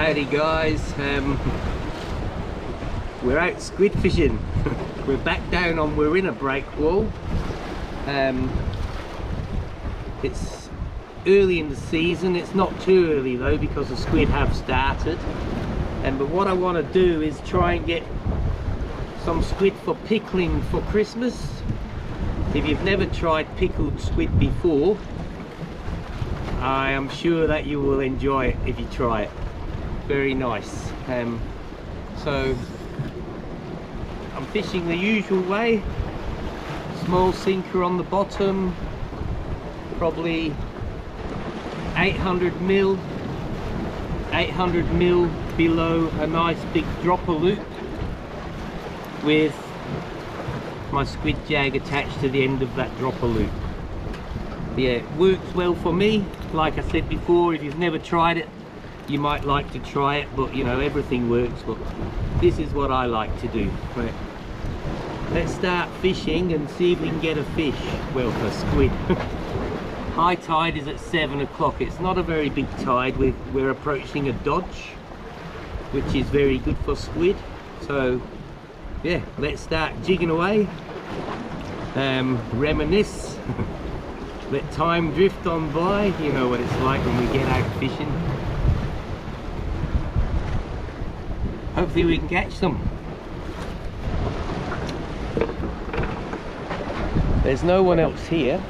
Howdy guys, we're out squid fishing. We're back down on, we're in a break wall. It's early in the season, it's not too early though because the squid have started. But what I want to do is try and get some squid for pickling for Christmas. If you've never tried pickled squid before, I am sure that you will enjoy it if you try it. Very nice. So I'm fishing the usual way, small sinker on the bottom, probably 800 mil below a nice big dropper loop with my squid jag attached to the end of that dropper loop. Yeah, it works well for me. Like I said before, if you've never tried it, you might like to try it, but you know, everything works, but this is what I like to do. Right. Let's start fishing and see if we can get a fish. Well, for squid. High tide is at 7 o'clock. It's not a very big tide. We're approaching a dodge, which is very good for squid. So yeah, let's start jigging away. Reminisce. Let time drift on by. You know what it's like when we get out fishing. Hopefully we can catch some. There's no one else here.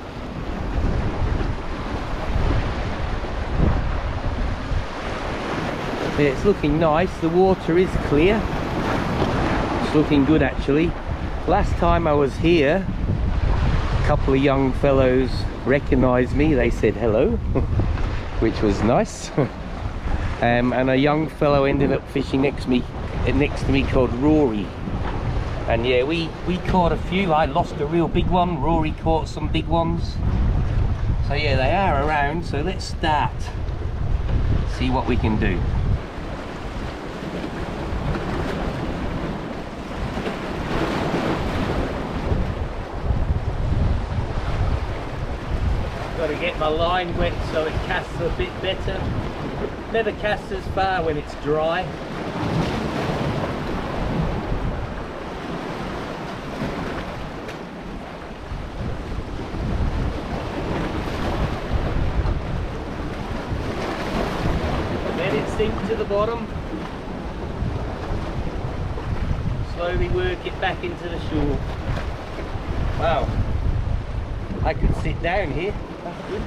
Yeah, it's looking nice. The water is clear. It's looking good actually. Last time I was here, a couple of young fellows recognized me. They said hello, which was nice. And a young fellow ended up fishing next to me called Rory. And yeah, we caught a few. I lost a real big one. Rory caught some big ones. So yeah, they are around. So let's start. See what we can do. Got to get my line wet so it casts a bit better. Never casts as far when it's dry. Let it sink to the bottom. Slowly work it back into the shore. Wow, I could sit down here. That's good.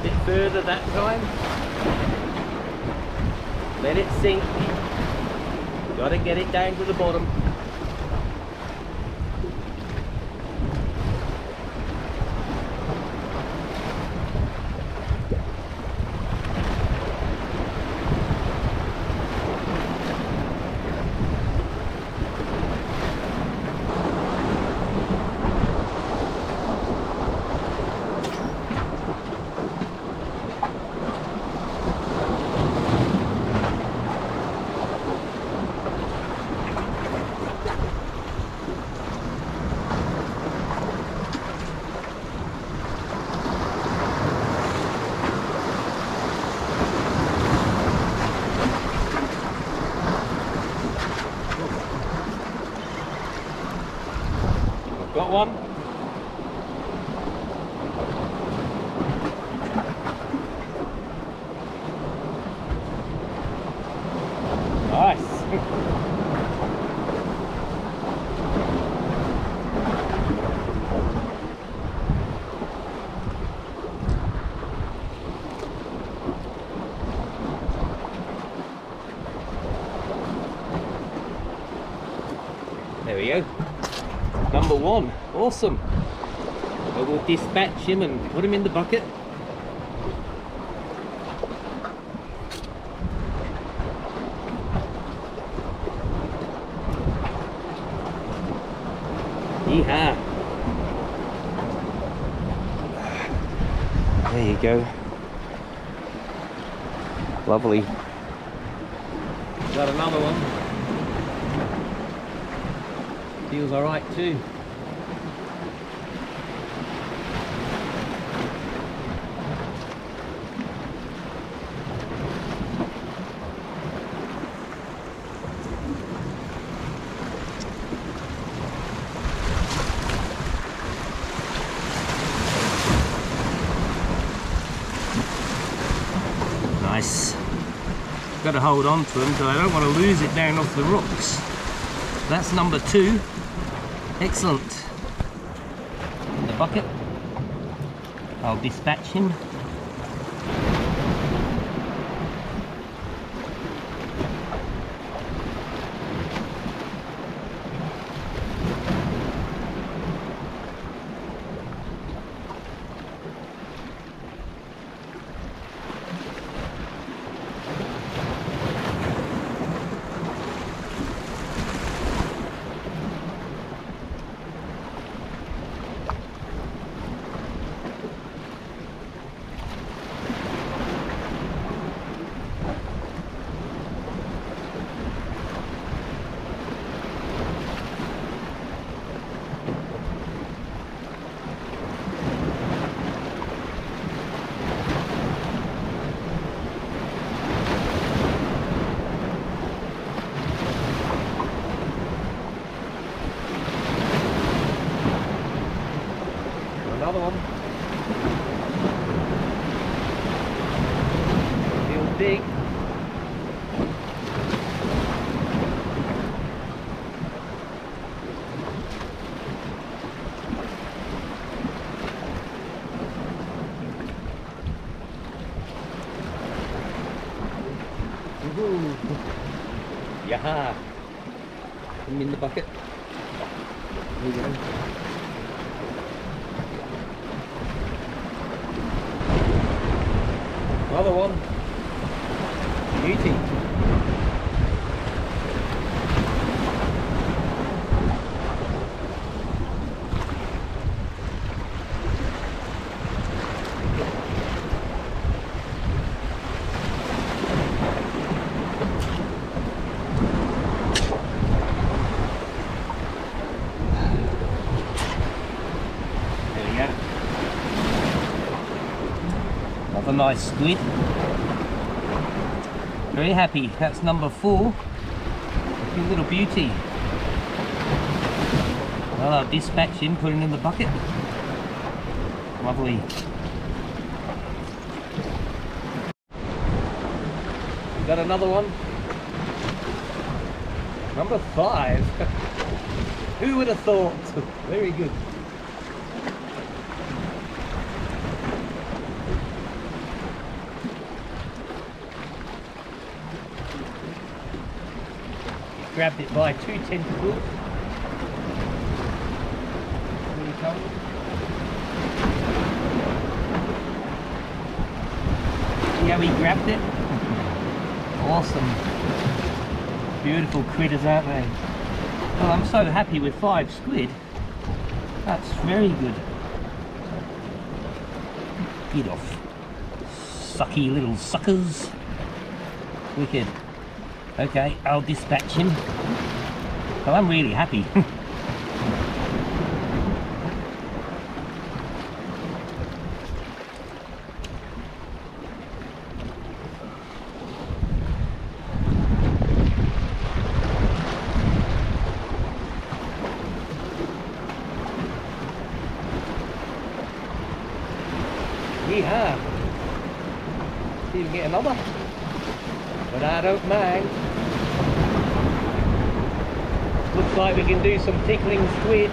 Bit further that time. Let it sink. Gotta get it down to the bottom. Got one. Nice. There we go. Number one, awesome. So we'll dispatch him and put him in the bucket. Yeehaw. There you go. Lovely. Got another one. Feels alright too. Nice. Got to hold on to them because I don't want to lose it down off the rocks. That's number 2. Excellent. In the bucket. I'll dispatch him. Another one. Feels big. Yaha! Put him in the bucket. There you go. Another one. Beauty. A nice squid. Very happy. That's number 4. A little beauty. Well, I'll dispatch him, put him in the bucket. Lovely. Got another one. Number 5. Who would have thought? Very good. Grabbed it by 2 tentacles. Here he comes. See how he grabbed it? Awesome. Beautiful critters, aren't they? Well, I'm so happy with 5 squid. That's very good. Get off. Sucky little suckers. Wicked. Okay, I'll dispatch him. Well, I'm really happy. Yeehaw! See if we can get another. But I don't mind. Looks like we can do some pickling squid.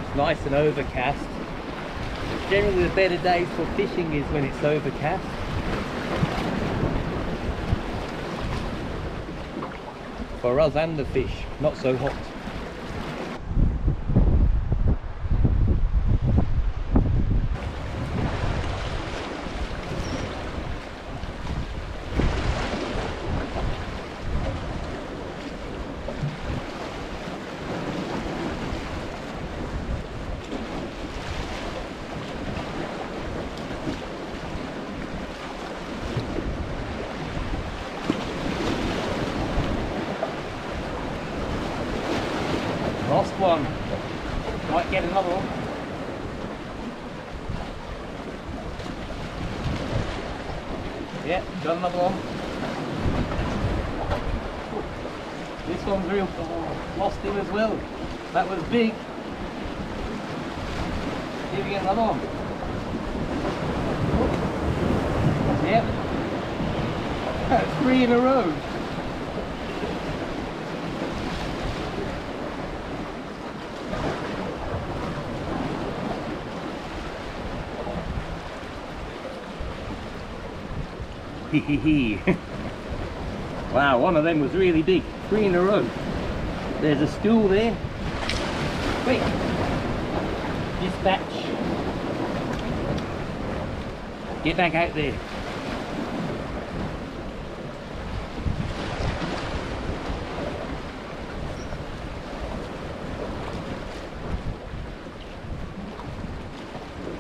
It's nice and overcast. Generally the better days for fishing is when it's overcast. For us and the fish, not so hot. Lost one. Might get another one. Yeah, got another one. This one's real. Oh, lost him as well. That was big. See if we get another one. Yep. That's 3 in a row. Wow, one of them was really big. 3 in a row. There's a stool there. Quick! Dispatch. Get back out there.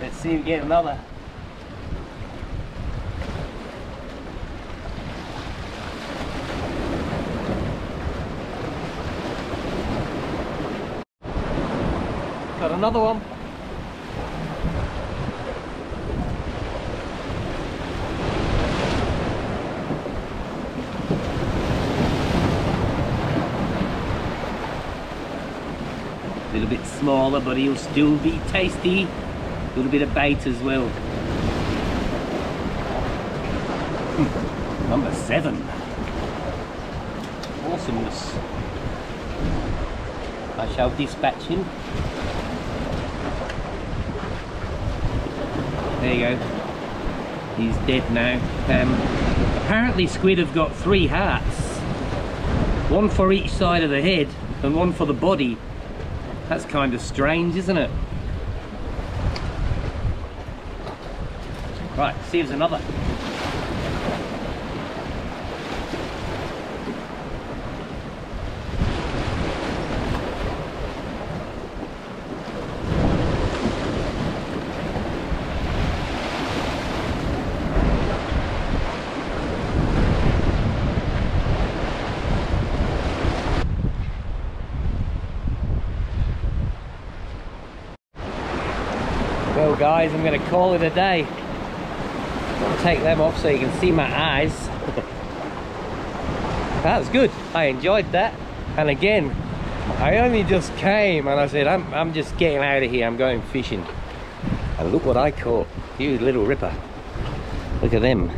Let's see if we get another. Got another one. A little bit smaller, but he'll still be tasty. A little bit of bait as well. Number 7. Awesomeness. I shall dispatch him. There you go. He's dead now. Apparently squid have got 3 hearts. One for each side of the head and one for the body. That's kind of strange, isn't it? Right, see if there's another. Well guys, I'm going to call it a day. I'll take them off so you can see my eyes. That was good. I enjoyed that. And again, I only just came and I said, I'm just getting out of here. I'm going fishing. And look what I caught. You little ripper. Look at them.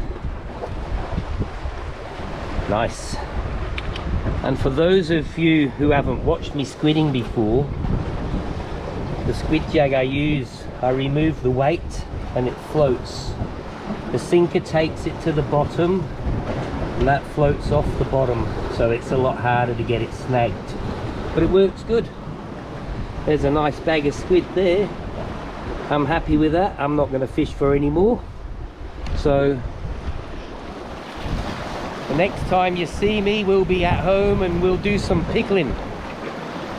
Nice. And for those of you who haven't watched me squidding before, the squid jig I use, I remove the weight and it floats. The sinker takes it to the bottom and that floats off the bottom, so it's a lot harder to get it snagged. But it works good. There's a nice bag of squid there. I'm happy with that. I'm not going to fish for any more. So the next time you see me, we'll be at home and we'll do some pickling.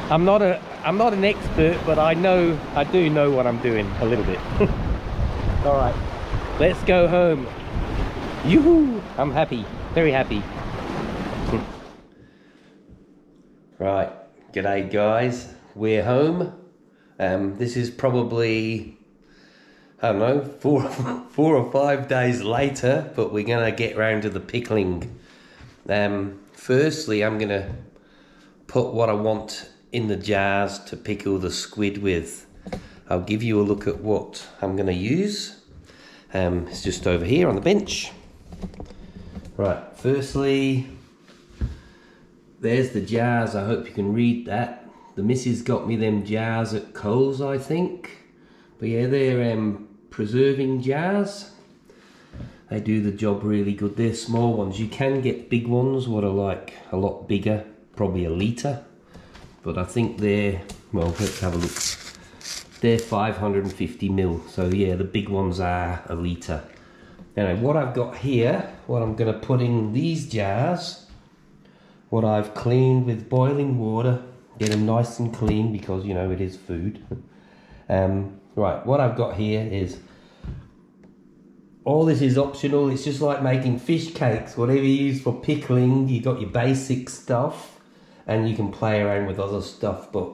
I'm not an expert, but I do know what I'm doing a little bit. All right, let's go home. Yoo-hoo! I'm happy, very happy. Right, g'day guys. We're home. This is probably, I don't know, 4 or 5 days later, but we're gonna get round to the pickling. Firstly, I'm gonna put what I want in the jars to pickle the squid with. I'll give you a look at what I'm going to use. It's just over here on the bench. Right, firstly, there's the jars. I hope you can read that. The missus got me them jars at Coles, I think. But yeah, they're preserving jars. They do the job really good. They're small ones. You can get big ones, what are like a lot bigger, probably a litre. But I think they're, well, let's have a look. They're 550 ml, so yeah, the big ones are a litre. Anyway, what I've got here, what I'm going to put in these jars, what I've cleaned with boiling water, get them nice and clean because, you know, it is food. Right, what I've got here is, all this is optional. It's just like making fish cakes. Whatever you use for pickling, you got your basic stuff. And you can play around with other stuff, but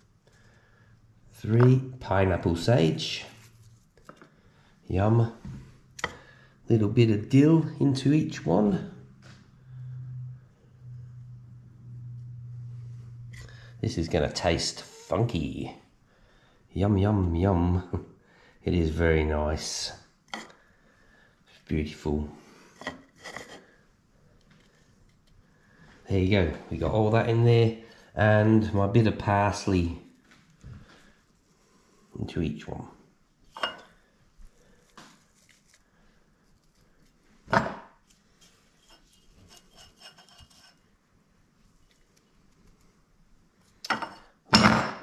3 pineapple sage. Yum. Little bit of dill into each one. This is going to taste funky. Yum, yum, yum. It is very nice. It's beautiful. There you go. We got all that in there. And my bit of parsley into each one.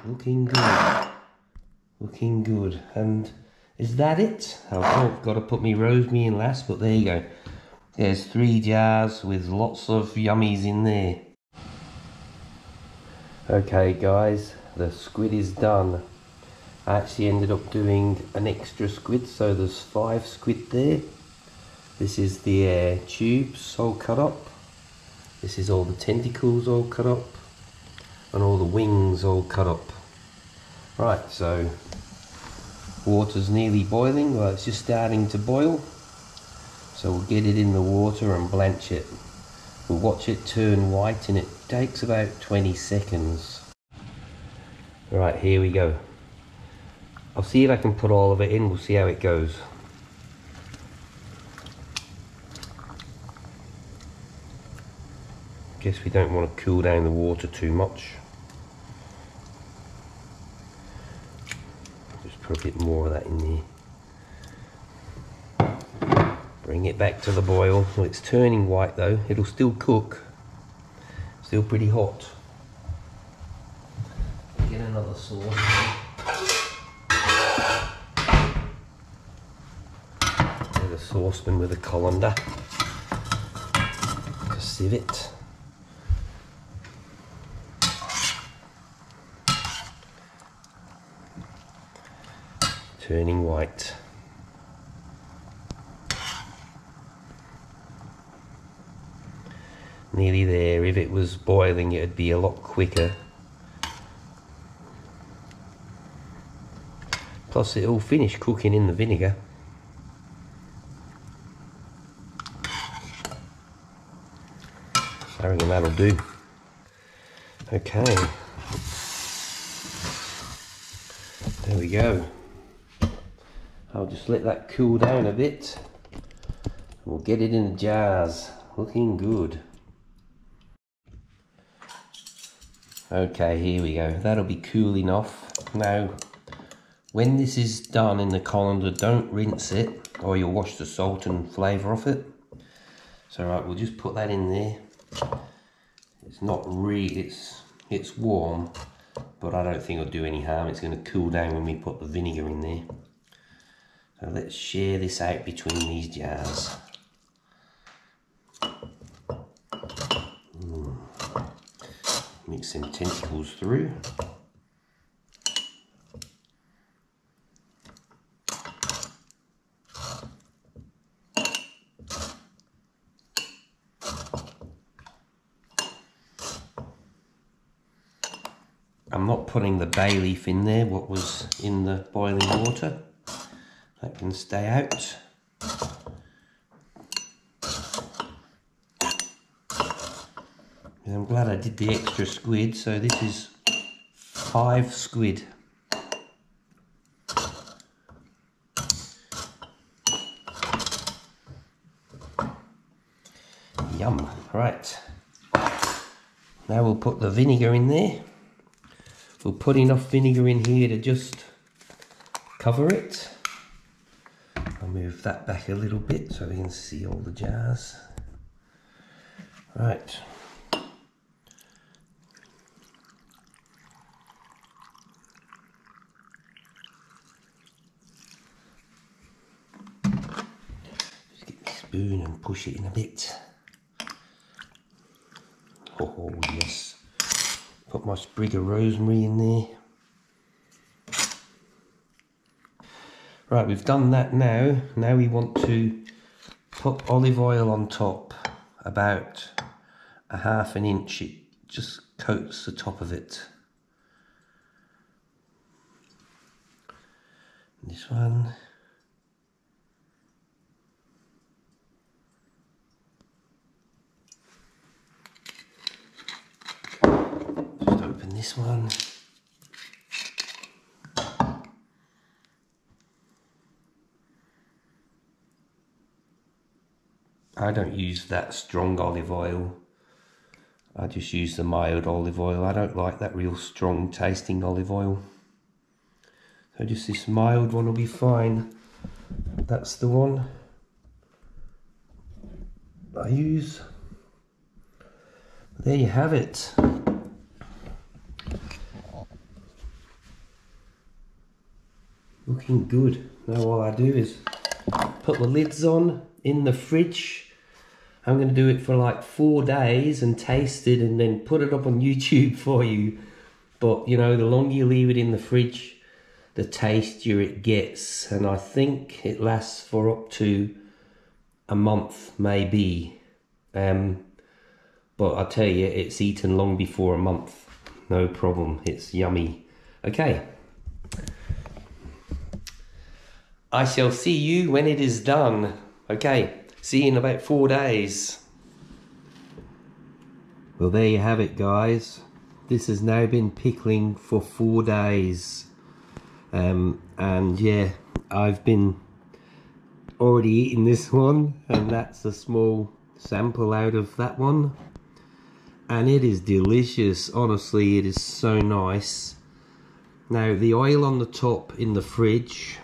Looking good. Looking good. And is that it? I've got to put my rosemary in last, but there you go. There's 3 jars with lots of yummies in there. Okay guys, the squid is done. I actually ended up doing an extra squid, so there's 5 squid there. This is the tubes all cut up. This is all the tentacles all cut up. And all the wings all cut up. Right, so water's nearly boiling. Well, it's just starting to boil. So we'll get it in the water and blanch it. We'll watch it turn white and it takes about 20 seconds. Right, here we go. I'll see if I can put all of it in. We'll see how it goes. Guess we don't want to cool down the water too much. Just put a bit more of that in there. Bring it back to the boil. Well, it's turning white though. It'll still cook. Still pretty hot. Get another sauce. Get a saucepan with a colander to sieve it. Turning white. Nearly there. If it was boiling, it'd be a lot quicker. Plus it'll finish cooking in the vinegar. I reckon that'll do. Okay. There we go. I'll just let that cool down a bit. We'll get it in the jars. Looking good. Okay, here we go. That'll be cool enough. Now, when this is done in the colander, don't rinse it or you'll wash the salt and flavour off it. So right, we'll just put that in there. It's not really, it's warm, but I don't think it'll do any harm. It's going to cool down when we put the vinegar in there. So let's share this out between these jars. Mix some tentacles through. I'm not putting the bay leaf in there, what was in the boiling water. That can stay out. And I'm glad I did the extra squid, so this is 5 squid. Yum. Right. Now we'll put the vinegar in there. We'll put enough vinegar in here to just cover it. I'll move that back a little bit so we can see all the jars. Right. Just get the spoon and push it in a bit. Oh yes. Put my sprig of rosemary in there. Right, we've done that now. Now we want to put olive oil on top, about a ½ an inch. It just coats the top of it. This one. Just open this one. I don't use that strong olive oil. I just use the mild olive oil. I don't like that real strong tasting olive oil. So just this mild one will be fine. That's the one I use. There you have it. Looking good. Now all I do is put the lids on in the fridge. I'm going to do it for like 4 days and taste it and then put it up on YouTube for you. But you know, the longer you leave it in the fridge, the tastier it gets. And I think it lasts for up to a month, maybe. But I tell you, it's eaten long before a month. No problem, it's yummy. Okay. I shall see you when it is done. Okay. See you in about 4 days. Well, there you have it, guys. This has now been pickling for 4 days. And yeah, I've been already eating this one, and that's a small sample out of that one. And it is delicious. Honestly, it is so nice. Now, the oil on the top in the fridge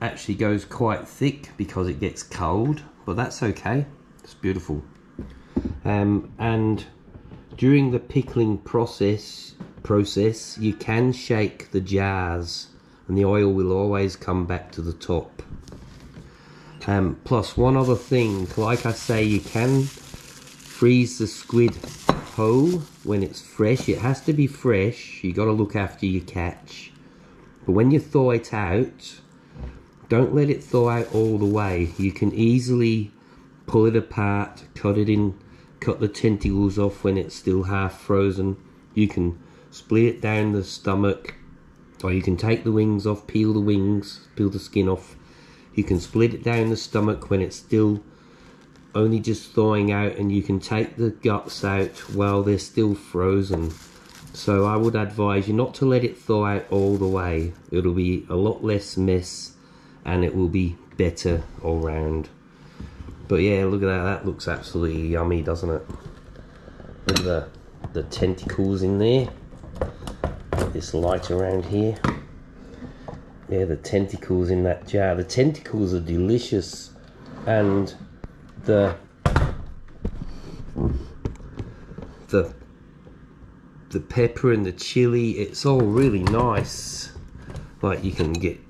actually goes quite thick because it gets cold, but that's okay. It's beautiful. And during the pickling process you can shake the jars and the oil will always come back to the top. Plus one other thing, like I say, you can freeze the squid whole when it's fresh. It has to be fresh. You got to look after your catch, but when you thaw it out, don't let it thaw out all the way. You can easily pull it apart, cut the tentacles off when it's still half frozen. You can split it down the stomach, or you can take the wings off, peel the skin off. You can split it down the stomach when it's still only just thawing out, and you can take the guts out while they're still frozen. So I would advise you not to let it thaw out all the way. It'll be a lot less mess and it will be better all round. But yeah, look at that. That looks absolutely yummy, doesn't it? Look at the tentacles in there. This light around here. Yeah, the tentacles in that jar. The tentacles are delicious, and the pepper and the chili, it's all really nice. Like, you can get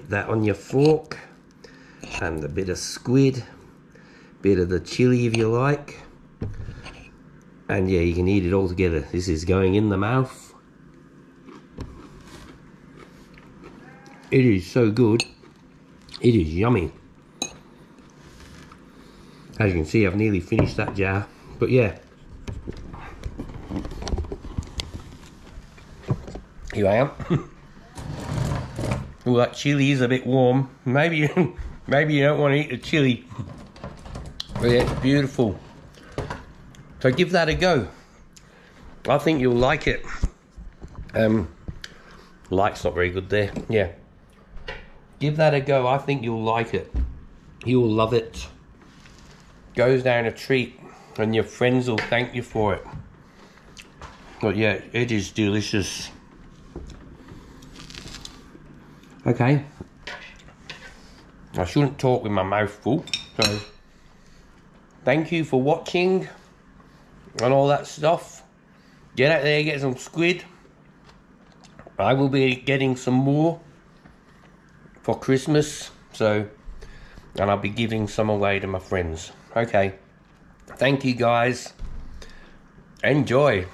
that on your fork, and a bit of squid, bit of the chili if you like, and yeah, you can eat it all together. This is going in the mouth. It is so good. It is yummy. As you can see, I've nearly finished that jar, but yeah, here I am. Oh, that chili is a bit warm. Maybe you don't want to eat the chili. But yeah, it's beautiful. So give that a go. I think you'll like it. Light's not very good there. Yeah. Give that a go. I think you'll like it. You'll love it. Goes down a treat, and your friends will thank you for it. But yeah, it is delicious. Okay, I shouldn't talk with my mouth full, so thank you for watching and all that stuff. Get out there, get some squid. I will be getting some more for Christmas, and I'll be giving some away to my friends. Okay, thank you guys. Enjoy.